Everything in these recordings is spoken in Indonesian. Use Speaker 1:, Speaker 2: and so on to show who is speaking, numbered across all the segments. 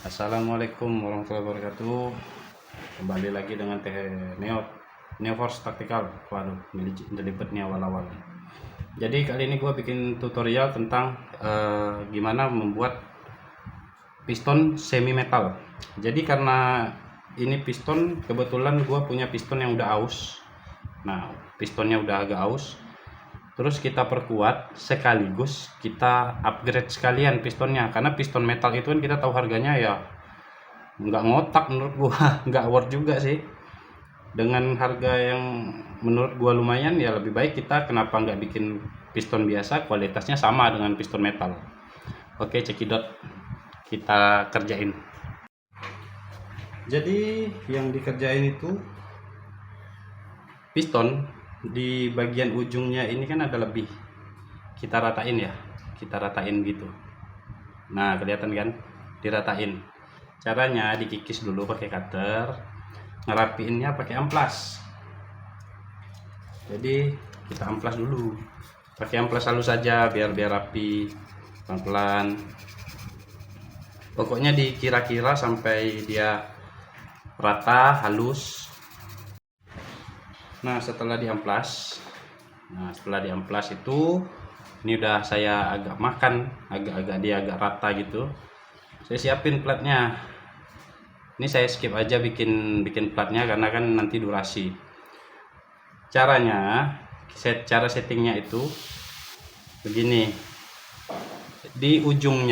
Speaker 1: Assalamualaikum warahmatullahi wabarakatuh. Kembali lagi dengan Teh Neo Force Tactical. Waduh, ngelipet nih awal-awal. Jadi kali ini gue bikin tutorial tentang gimana membuat piston semi metal. Jadi karena ini piston, kebetulan gue punya piston yang udah aus. Nah, pistonnya udah agak aus. Terus kita perkuat sekaligus kita upgrade sekalian pistonnya, karena piston metal itu kan kita tahu harganya ya nggak ngotak menurut gua. Nggak worth juga sih. Dengan harga yang menurut gua lumayan, ya lebih baik kita kenapa nggak bikin piston biasa kualitasnya sama dengan piston metal. Oke, cekidot, kita kerjain. Jadi yang dikerjain itu piston di bagian ujungnya ini kan ada lebih, kita ratain ya, kita ratain gitu. Nah, kelihatan kan, diratain. Caranya dikikis dulu pakai cutter, ngerapiinnya pakai amplas. Jadi kita amplas dulu pakai amplas halus saja biar rapi, pelan-pelan. Pokoknya dikira-kira sampai dia rata, halus. Nah, setelah diamplas itu, ini udah saya agak makan, dia agak rata gitu. Saya siapin platnya. Ini saya skip aja bikin platnya karena kan nanti durasi. Caranya, cara settingnya itu begini. Di ujung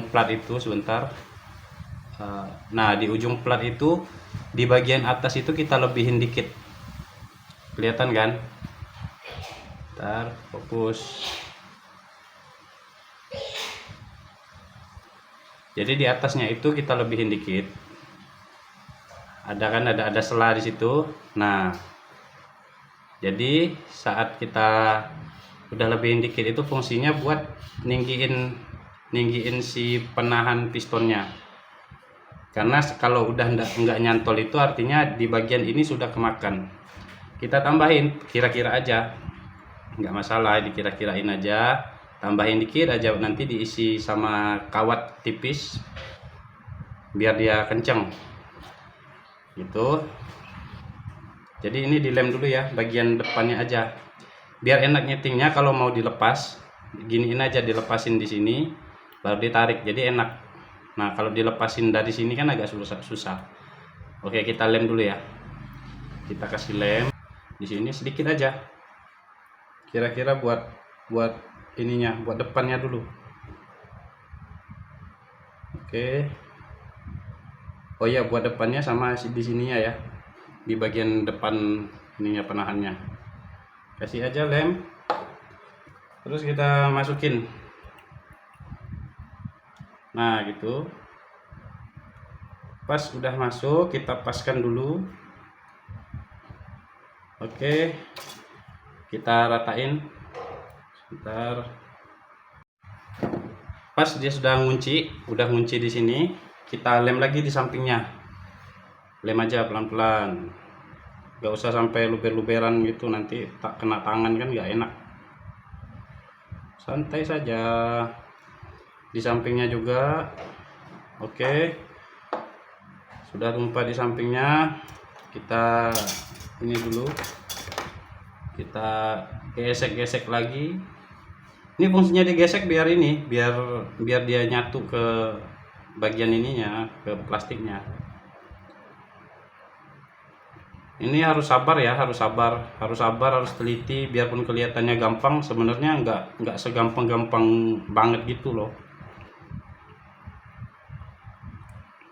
Speaker 1: plat itu sebentar. Nah, di ujung plat itu, di bagian atas itu kita lebihin dikit. Kelihatan kan? Ntar fokus. Jadi di atasnya itu kita lebihin dikit. Ada sela di situ. Nah, jadi saat kita udah lebihin dikit itu fungsinya buat ninggiin si penahan pistonnya. Karena kalau udah nggak nyantol itu artinya di bagian ini sudah kemakan. Kita tambahin kira-kira aja, nggak masalah, dikira-kirain aja, tambahin dikit aja, nanti diisi sama kawat tipis biar dia kenceng gitu. Jadi ini dilem dulu ya bagian depannya aja biar enak nyetingnya. Kalau mau dilepas, giniin aja, dilepasin di sini baru ditarik, jadi enak. Nah, kalau dilepasin dari sini kan agak susah. Oke, kita lem dulu ya. Kita kasih lem di sini sedikit aja, kira-kira buat ininya, buat depannya dulu. Oke. Oh ya, buat depannya sama di sininya ya, di bagian depan ininya, penahannya. Kasih aja lem, terus kita masukin. Nah gitu. Pas udah masuk, kita paskan dulu. Oke, kita ratain sebentar. Pas dia sudah ngunci di sini, kita lem lagi di sampingnya. Lem aja pelan-pelan, gak usah sampai luber-luberan gitu, nanti tak kena tangan kan gak enak. Santai saja. Di sampingnya juga. Oke, sudah tumpah di sampingnya. Kita ini dulu, kita gesek-gesek lagi. Ini fungsinya digesek biar dia nyatu ke bagian ininya, ke plastiknya. Ini harus sabar ya, harus teliti. Biarpun kelihatannya gampang, sebenarnya nggak segampang banget gitu loh.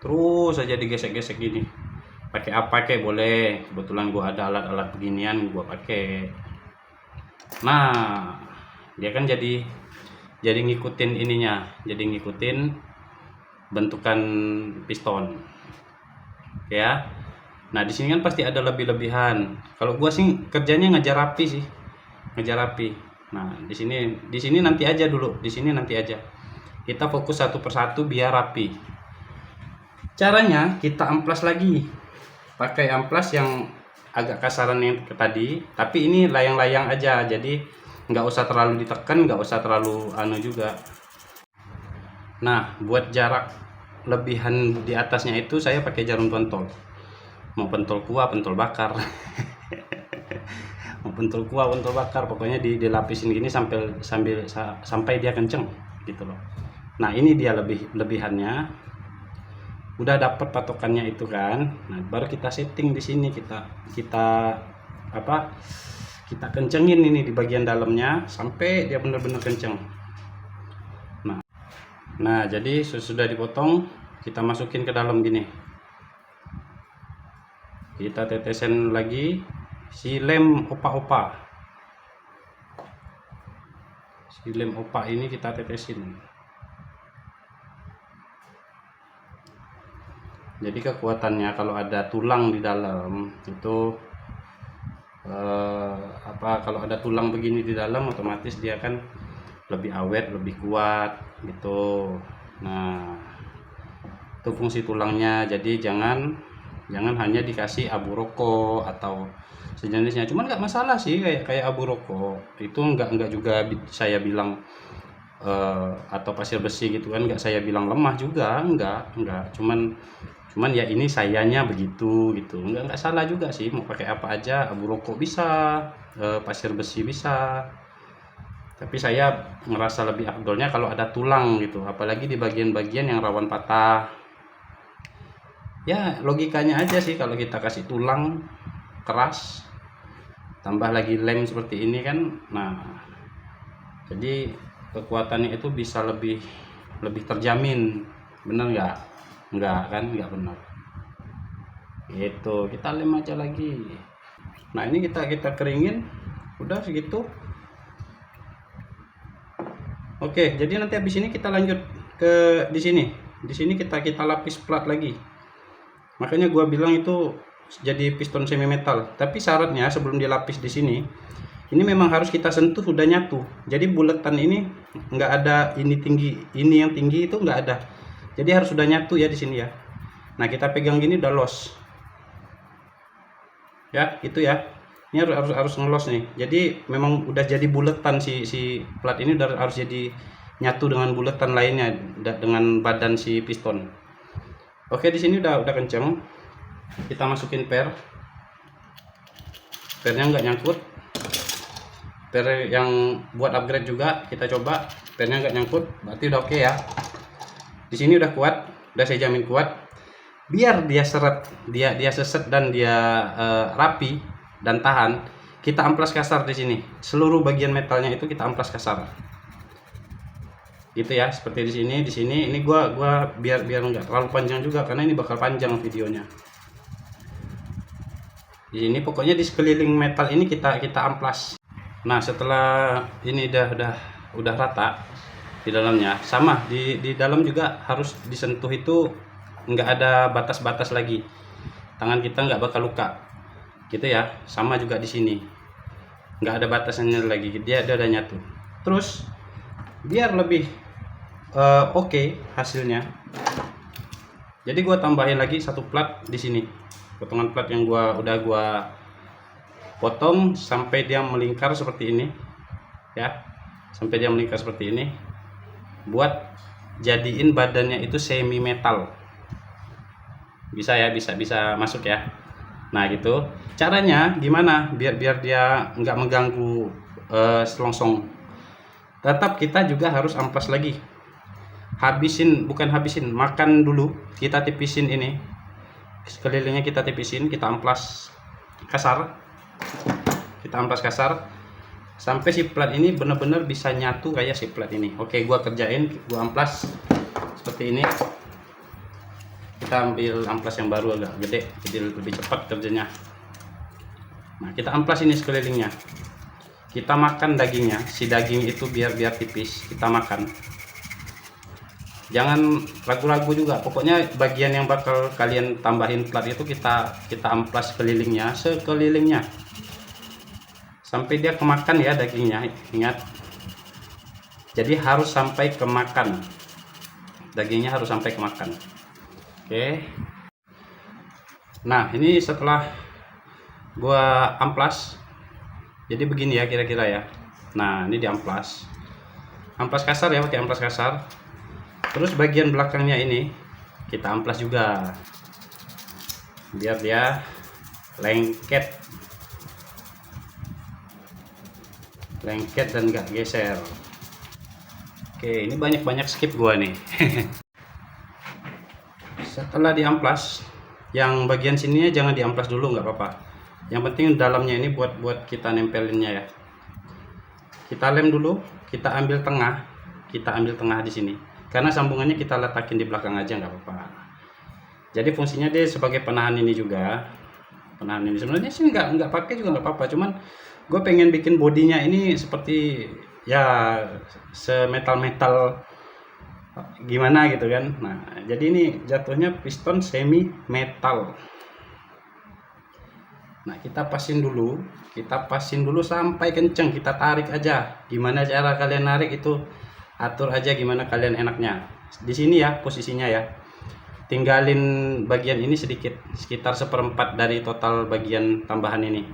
Speaker 1: Terus aja digesek-gesek gini. Pakai apa kayak boleh, kebetulan gua ada alat-alat beginian, gua pakai. Nah, dia kan jadi ngikutin ininya, jadi ngikutin bentukan piston ya. Nah, di sini kan pasti ada lebih-lebihan. Kalau gua sih kerjanya ngejar rapi. Nah, di sini nanti aja dulu, di sini nanti aja. Kita fokus satu persatu biar rapi. Caranya kita amplas lagi. Pakai amplas yang agak kasaran yang tadi, tapi ini layang-layang aja, jadi nggak usah terlalu ditekan, nggak usah terlalu juga. Nah, buat jarak lebihan di atasnya itu saya pakai jarum pentol, mau pentol kuah, pentol bakar. Mau pentol kuah, pentol bakar, pokoknya dilapisin gini sampai dia kenceng gitu loh. Nah ini dia lebihannya. Udah dapat patokannya itu kan, nah baru kita setting di sini, kita apa, kita kencengin ini di bagian dalamnya sampai dia benar-benar kenceng. Nah jadi sudah dipotong, kita masukin ke dalam gini, kita tetesin lagi si lem opa-opa. Si lem opa ini kita tetesin. Jadi kekuatannya kalau ada tulang di dalam itu kalau ada tulang begini di dalam, otomatis dia kan lebih awet, lebih kuat gitu. Nah itu fungsi tulangnya. Jadi jangan hanya dikasih abu rokok atau sejenisnya. Cuman nggak masalah sih, kayak abu rokok itu nggak juga saya bilang atau pasir besi gitu kan, nggak saya bilang lemah juga, nggak. Cuman ya ini sayanya begitu gitu, nggak salah juga sih, mau pakai apa aja, abu rokok bisa, pasir besi bisa. Tapi saya ngerasa lebih afdolnya kalau ada tulang gitu, apalagi di bagian-bagian yang rawan patah. Ya logikanya aja sih, kalau kita kasih tulang keras tambah lagi lem seperti ini kan, nah jadi kekuatannya itu bisa lebih terjamin. Bener nggak? Nggak kan, nggak benar itu. Kita lem aja lagi. Nah ini kita keringin, udah segitu. Oke, jadi nanti habis ini kita lanjut ke di sini kita lapis plat lagi. Makanya gua bilang itu jadi piston semi metal. Tapi syaratnya sebelum dilapis di sini, ini memang harus kita sentuh udah nyatu. Jadi buletan ini nggak ada ini tinggi, ini yang tinggi itu nggak ada. Jadi harus sudah nyatu ya di sini ya. Nah kita pegang gini udah los. Ya itu ya. Ini harus ngelos nih. Jadi memang udah jadi buletan si plat ini, udah harus jadi nyatu dengan buletan lainnya, dengan badan si piston. Oke di sini udah kenceng. Kita masukin pernya nggak nyangkut. Per yang buat upgrade juga kita coba, pernya nggak nyangkut, berarti udah oke ya. Di sini udah kuat, udah saya jamin kuat. Biar dia seret, dia seset dan dia rapi dan tahan, kita amplas kasar di sini. Seluruh bagian metalnya itu kita amplas kasar. Gitu ya, seperti di sini. Ini gua biar nggak terlalu panjang juga, karena ini bakal panjang videonya. Di sini pokoknya di sekeliling metal ini kita amplas. Nah setelah ini udah rata di dalamnya, sama di dalam juga harus disentuh, itu nggak ada batas-batas lagi, tangan kita nggak bakal luka gitu ya. Sama juga di sini nggak ada batasannya lagi, dia udah nyatu. Terus biar lebih oke hasilnya, jadi gua tambahin lagi satu plat di sini, potongan plat yang udah gua potong sampai dia melingkar seperti ini ya, sampai dia melingkar seperti ini, buat jadiin badannya itu semi metal. Bisa ya, bisa masuk ya. Nah gitu caranya gimana biar dia nggak mengganggu selongsong. Tetap kita juga harus amplas lagi, bukan habisin, makan dulu. Kita tipisin ini sekelilingnya, kita tipisin, kita amplas kasar, sampai si plat ini benar-benar bisa nyatu kayak si plat ini. Oke, gua kerjain, gua amplas seperti ini. Kita ambil amplas yang baru agak gede, jadi lebih cepat kerjanya. Nah kita amplas ini sekelilingnya, kita makan dagingnya. Si daging itu biar tipis, kita makan. Jangan ragu-ragu juga, pokoknya bagian yang bakal kalian tambahin plat itu kita amplas sekelilingnya sampai dia kemakan ya dagingnya. Ingat, jadi harus sampai kemakan, dagingnya harus sampai kemakan. Oke. Nah ini setelah gua amplas, jadi begini ya kira-kira ya. Nah ini diamplas, amplas kasar ya, pakai amplas kasar. Terus bagian belakangnya ini kita amplas juga biar dia lengket dan nggak geser. Oke, ini banyak skip gua nih. Setelah diamplas, yang bagian sininya jangan diamplas dulu, nggak apa-apa. Yang penting dalamnya ini buat kita nempelinnya ya. Kita lem dulu, kita ambil tengah di sini. Karena sambungannya kita letakin di belakang aja, nggak apa-apa. Jadi fungsinya dia sebagai penahan ini juga. Penahan ini sebenarnya sih nggak pakai juga nggak apa-apa. Cuman gue pengen bikin bodinya ini seperti ya semetal gimana gitu kan. Nah, jadi ini jatuhnya piston semi metal. Nah, kita pasin dulu sampai kenceng, kita tarik aja. Gimana cara kalian narik itu atur aja gimana kalian enaknya. Di sini ya posisinya ya. Tinggalin bagian ini sedikit, sekitar 1/4 dari total bagian tambahan ini.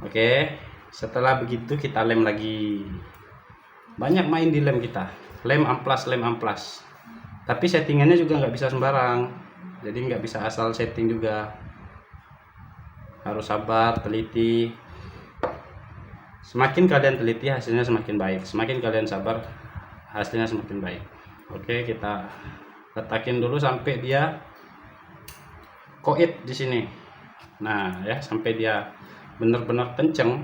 Speaker 1: Oke, setelah begitu kita lem lagi. Banyak main di lem kita. Lem amplas. Tapi settingannya juga nggak bisa sembarang. Jadi nggak bisa asal setting juga. Harus sabar, teliti. Semakin kalian teliti hasilnya semakin baik. Semakin kalian sabar hasilnya semakin baik. Oke, kita letakin dulu sampai dia koit di sini. Nah, ya sampai dia benar-benar kenceng.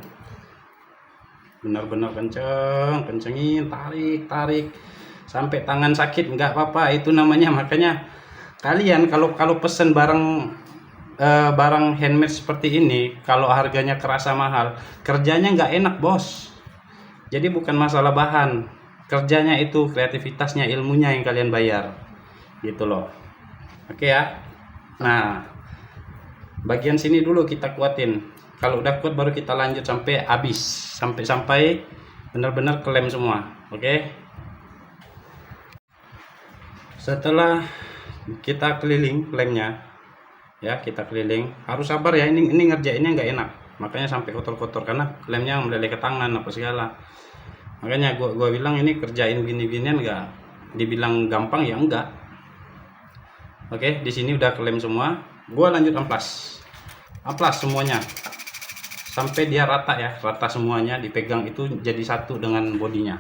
Speaker 1: Kencengin, tarik sampai tangan sakit nggak apa-apa, itu namanya. Makanya kalian kalau pesen barang handmade seperti ini, kalau harganya kerasa mahal, kerjanya nggak enak bos. Jadi bukan masalah bahan, kerjanya itu kreativitasnya, ilmunya yang kalian bayar gitu loh. Oke ya. Nah, bagian sini dulu kita kuatin. Kalau udah kuat baru kita lanjut sampai habis, sampai benar-benar kelem semua. Oke. Setelah kita keliling lemnya ya, kita keliling, harus sabar ya, ini ngerjainnya nggak enak, makanya sampai kotor-kotor karena lemnya meleleh ke tangan apa segala. Makanya gua bilang ini kerjain gini-ginian nggak dibilang gampang ya, enggak. Oke, di sini udah kelem semua, gua lanjut amplas semuanya sampai dia rata ya, rata semuanya, dipegang itu jadi satu dengan bodinya.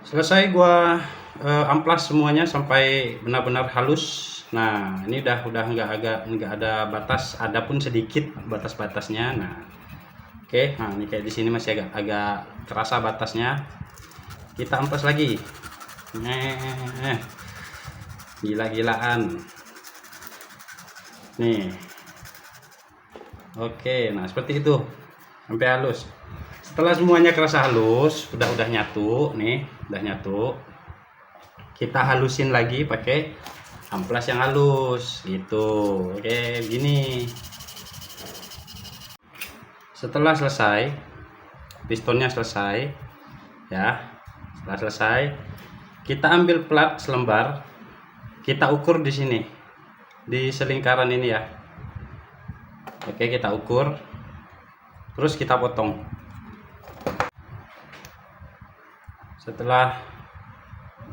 Speaker 1: Selesai gua amplas semuanya sampai benar-benar halus. Nah, ini udah nggak ada batas, ada pun sedikit batas-batasnya. Nah, oke. Nah, ini kayak di sini masih agak kerasa batasnya. Kita amplas lagi. Gila-gilaan. Nih. Oke, nah seperti itu. Sampai halus. Setelah semuanya kerasa halus, udah nyatu nih, udah nyatu. Kita halusin lagi pakai amplas yang halus gitu. Oke, gini. Setelah selesai, pistonnya selesai ya. Setelah selesai, kita ambil plat selembar, kita ukur di sini, di selingkaran ini ya. Oke, kita ukur, terus kita potong. Setelah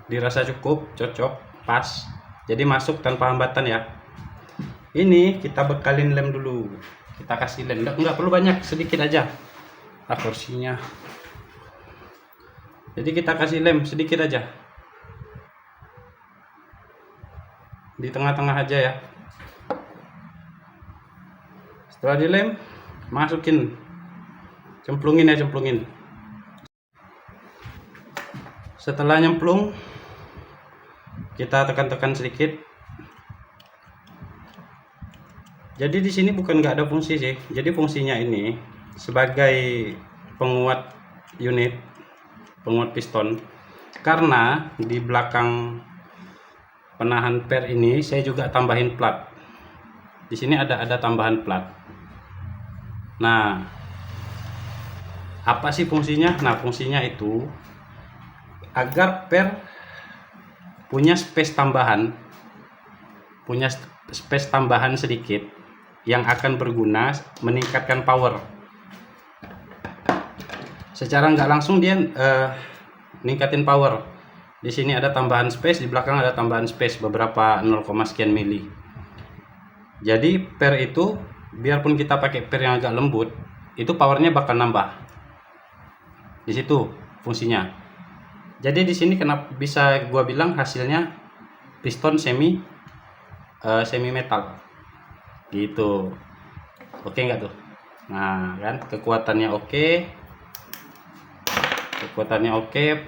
Speaker 1: dirasa cukup, cocok, pas, jadi masuk tanpa hambatan ya. Ini kita bekalin lem dulu, kita kasih lem, nggak perlu banyak, sedikit aja kursinya. Jadi kita kasih lem sedikit aja di tengah-tengah aja ya. Setelah dilem, masukin, cemplungin. Setelah nyemplung, kita tekan-tekan sedikit. Jadi di sini bukan nggak ada fungsi sih. Jadi fungsinya ini sebagai penguat unit, penguat piston. Karena di belakang penahan per ini saya juga tambahin plat. Di sini ada tambahan plat. Nah, apa sih fungsinya? Nah, fungsinya itu agar per punya space tambahan sedikit yang akan berguna meningkatkan power. Secara nggak langsung dia ningkatin power. Di sini ada tambahan space, di belakang ada tambahan space beberapa 0, sekian mili. Jadi per itu biarpun kita pakai per yang agak lembut, itu powernya bakal nambah. Di situ fungsinya. Jadi di sini kenapa bisa gua bilang hasilnya piston semi metal gitu. Oke nggak tuh? Nah kan kekuatannya oke,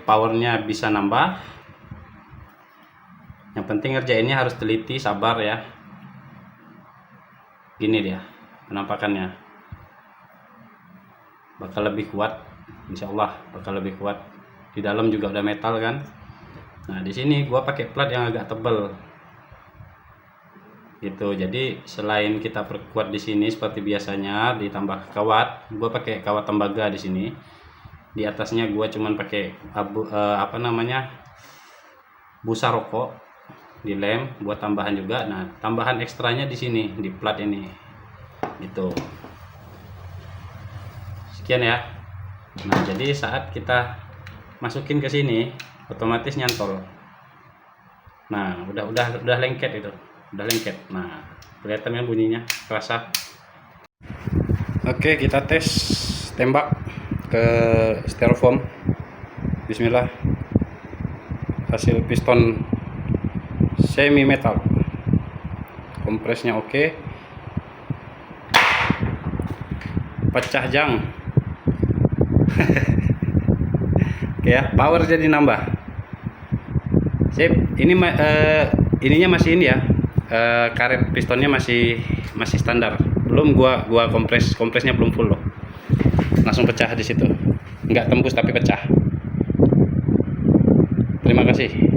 Speaker 1: powernya bisa nambah. Yang penting ngerjainnya harus teliti, sabar ya. Gini dia penampakannya, bakal lebih kuat, insya Allah bakal lebih kuat. Di dalam juga udah metal kan. Nah di sini gua pakai plat yang agak tebel gitu. Jadi selain kita perkuat di sini seperti biasanya ditambah kawat, gua pakai kawat tembaga di sini. Di atasnya gua cuman pakai busa rokok dilem buat tambahan juga. Nah tambahan ekstranya di sini di plat ini gitu. Sekian ya. Nah jadi saat kita masukin ke sini otomatis nyantol. Nah udah lengket itu, udah lengket. Nah kelihatan kan bunyinya, kerasa. Oke, kita tes tembak ke styrofoam. Bismillah. Hasil piston semi metal, kompresnya oke, pecah jang. Oke ya, power jadi nambah. Sip. Ini ininya masih ini ya, karet pistonnya masih standar. Belum gua kompresnya belum full loh. Langsung pecah di situ. Nggak tembus tapi pecah. Terima kasih.